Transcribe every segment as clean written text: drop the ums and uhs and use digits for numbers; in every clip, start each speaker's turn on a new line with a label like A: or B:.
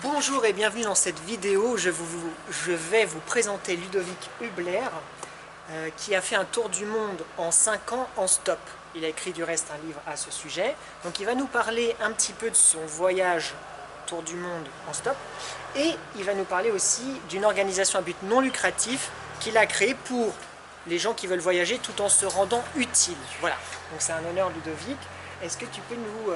A: Bonjour et bienvenue dans cette vidéo. Je vais vous présenter Ludovic Hubler qui a fait un tour du monde en 5 ans en stop. Il a écrit du reste un livre à ce sujet. Donc il va nous parler un petit peu de son voyage tour du monde en stop et il va nous parler aussi d'une organisation à but non lucratif qu'il a créée pour les gens qui veulent voyager tout en se rendant utile. Voilà, donc c'est un honneur Ludovic. Est-ce que tu peux nous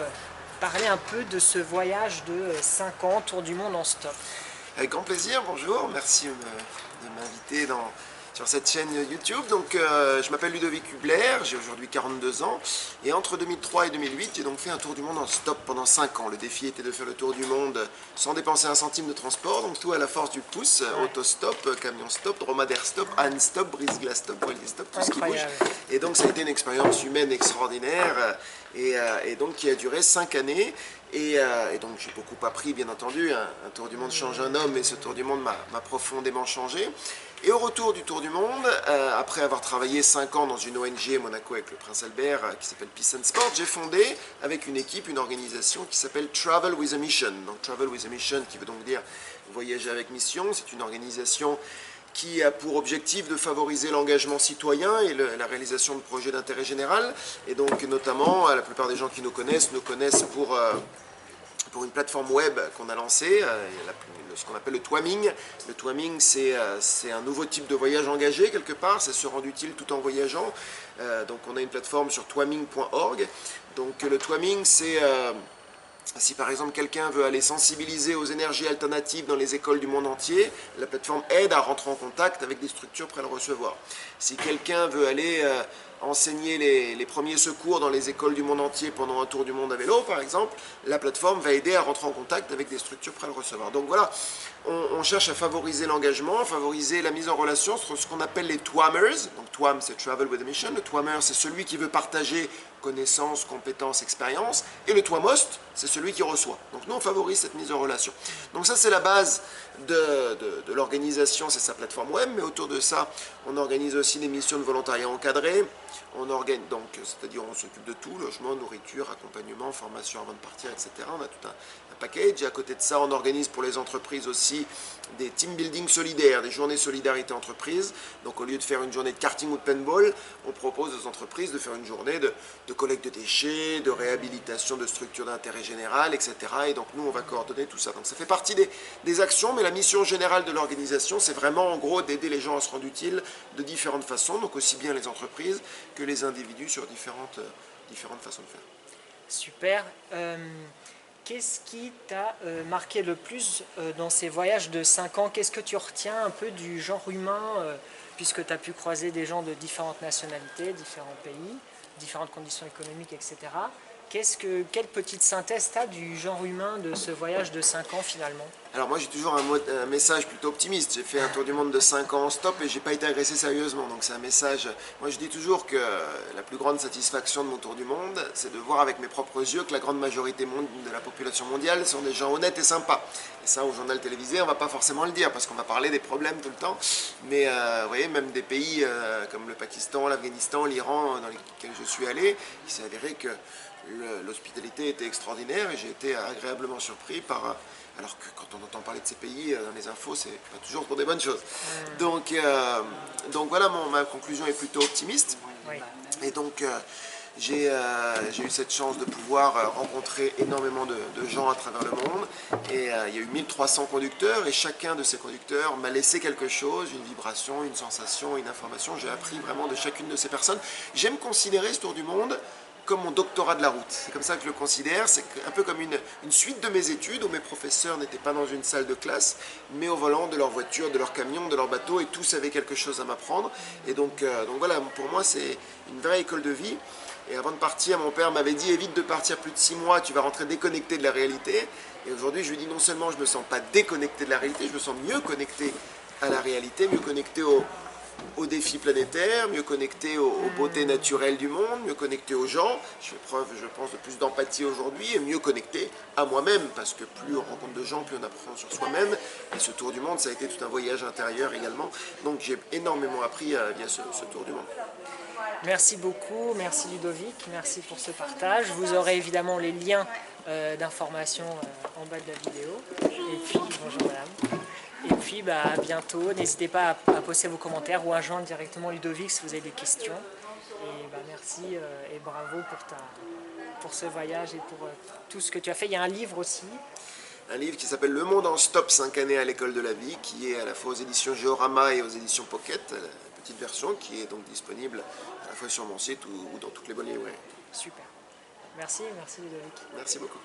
A: parler un peu de ce voyage de 5 ans, tour du monde en stop?
B: Avec grand plaisir, bonjour, merci de m'inviter sur cette chaîne YouTube. Donc, je m'appelle Ludovic Hubler, j'ai aujourd'hui 42 ans et entre 2003 et 2008, j'ai donc fait un tour du monde en stop pendant 5 ans. Le défi était de faire le tour du monde sans dépenser un centime de transport, donc tout à la force du pouce, autostop, camion stop, dromadaire stop, âne stop, brise-glace stop, voilier stop, tout ce qui bouge. Et donc ça a été une expérience humaine extraordinaire et donc qui a duré 5 années. Et donc j'ai beaucoup appris, bien entendu. Un tour du monde change un homme et ce tour du monde m'a profondément changé. Et au retour du tour du monde, après avoir travaillé 5 ans dans une ONG à Monaco avec le prince Albert qui s'appelle Peace and Sport, j'ai fondé avec une équipe une organisation qui s'appelle Travel with a Mission. Donc Travel with a Mission qui veut donc dire voyager avec mission. C'est une organisation qui a pour objectif de favoriser l'engagement citoyen et la réalisation de projets d'intérêt général. Et donc notamment, la plupart des gens qui nous connaissent pour une plateforme web qu'on a lancée, ce qu'on appelle le Twaming. Le Twaming, c'est un nouveau type de voyage engagé quelque part, c'est se rendre utile tout en voyageant. Donc on a une plateforme sur twaming.org. Donc le Twaming, c'est... si par exemple quelqu'un veut aller sensibiliser aux énergies alternatives dans les écoles du monde entier, la plateforme aide à rentrer en contact avec des structures prêtes à le recevoir. Si quelqu'un veut aller enseigner les premiers secours dans les écoles du monde entier pendant un tour du monde à vélo par exemple, la plateforme va aider à rentrer en contact avec des structures prêtes à le recevoir. Donc voilà, on cherche à favoriser l'engagement, à favoriser la mise en relation sur ce qu'on appelle les Twammers. Donc Twam, c'est Travel with a Mission. Le Twammer, c'est celui qui veut partager connaissances, compétences, expériences. Et le Twamost, c'est celui qui reçoit. Donc nous, on favorise cette mise en relation. Donc ça, c'est la base de l'organisation, c'est sa plateforme web. Mais autour de ça, on organise aussi des missions de volontariat encadrées. Donc, c'est-à-dire on s'occupe de tout, logement, nourriture, accompagnement, formation avant de partir, etc. On a tout un package. Et à côté de ça, on organise pour les entreprises aussi des team building solidaires, des journées solidarité entreprise. Donc au lieu de faire une journée de karting ou de paintball, on propose aux entreprises de faire une journée de collecte de déchets, de réhabilitation de structures d'intérêt général, etc. Et donc nous, on va coordonner tout ça. Donc ça fait partie des actions, mais la mission générale de l'organisation, c'est vraiment en gros d'aider les gens à se rendre utiles de différentes façons, donc aussi bien les entreprises que les individus sur différentes façons de faire.
A: Super. Qu'est-ce qui t'a marqué le plus dans ces voyages de 5 ans? Qu'est-ce que tu retiens un peu du genre humain, puisque tu as pu croiser des gens de différentes nationalités, différents pays, différentes conditions économiques, etc. Quelle petite synthèse tu as du genre humain de ce voyage de 5 ans finalement?
B: Alors moi j'ai toujours un message plutôt optimiste. J'ai fait un tour du monde de 5 ans en stop et j'ai pas été agressé sérieusement. Donc c'est un message... Moi je dis toujours que la plus grande satisfaction de mon tour du monde, c'est de voir avec mes propres yeux que la grande majorité de la population mondiale sont des gens honnêtes et sympas. Et ça au journal télévisé on va pas forcément le dire parce qu'on va parler des problèmes tout le temps. Mais vous voyez, même des pays comme le Pakistan, l'Afghanistan, l'Iran dans lesquels je suis allé, il s'est avéré que l'hospitalité était extraordinaire et j'ai été agréablement surpris par... Alors que quand on entend parler de ces pays dans les infos, c'est pas toujours pour des bonnes choses. Donc voilà, ma conclusion est plutôt optimiste.
A: Oui.
B: Et donc j'ai eu cette chance de pouvoir rencontrer énormément de gens à travers le monde. Et il y a eu 1300 conducteurs et chacun de ces conducteurs m'a laissé quelque chose, une vibration, une sensation, une information. J'ai appris vraiment de chacune de ces personnes. J'aime considérer ce tour du monde comme mon doctorat de la route. C'est comme ça que je le considère, c'est un peu comme une suite de mes études où mes professeurs n'étaient pas dans une salle de classe, mais au volant de leur voiture, de leur camion, de leur bateau, et tous avaient quelque chose à m'apprendre. Et donc voilà, pour moi c'est une vraie école de vie. Et avant de partir, mon père m'avait dit évite de partir plus de 6 mois, tu vas rentrer déconnecté de la réalité. Et aujourd'hui je lui dis non seulement je ne me sens pas déconnecté de la réalité, je me sens mieux connecté à la réalité, mieux connecté aux défis planétaires, mieux connecté aux beautés naturelles du monde, mieux connecté aux gens. Je fais preuve, je pense, de plus d'empathie aujourd'hui et mieux connecté à moi-même, parce que plus on rencontre de gens, plus on apprend sur soi-même. Et ce tour du monde, ça a été tout un voyage intérieur également. Donc j'ai énormément appris via ce tour du monde.
A: Merci beaucoup, merci Ludovic, merci pour ce partage. Vous aurez évidemment les liens d'informations en bas de la vidéo. Et puis, bonjour madame. Et puis à bientôt, n'hésitez pas à poster vos commentaires ou à joindre directement Ludovic si vous avez des questions. Et merci et bravo pour ce voyage et pour tout ce que tu as fait. Il y a un livre aussi.
B: Un livre qui s'appelle Le Monde en Stop, 5 années à l'école de la vie, qui est à la fois aux éditions Géorama et aux éditions Pocket, la petite version qui est donc disponible à la fois sur mon site ou dans toutes les bonnes librairies.
A: Super. Merci Ludovic.
B: Merci beaucoup.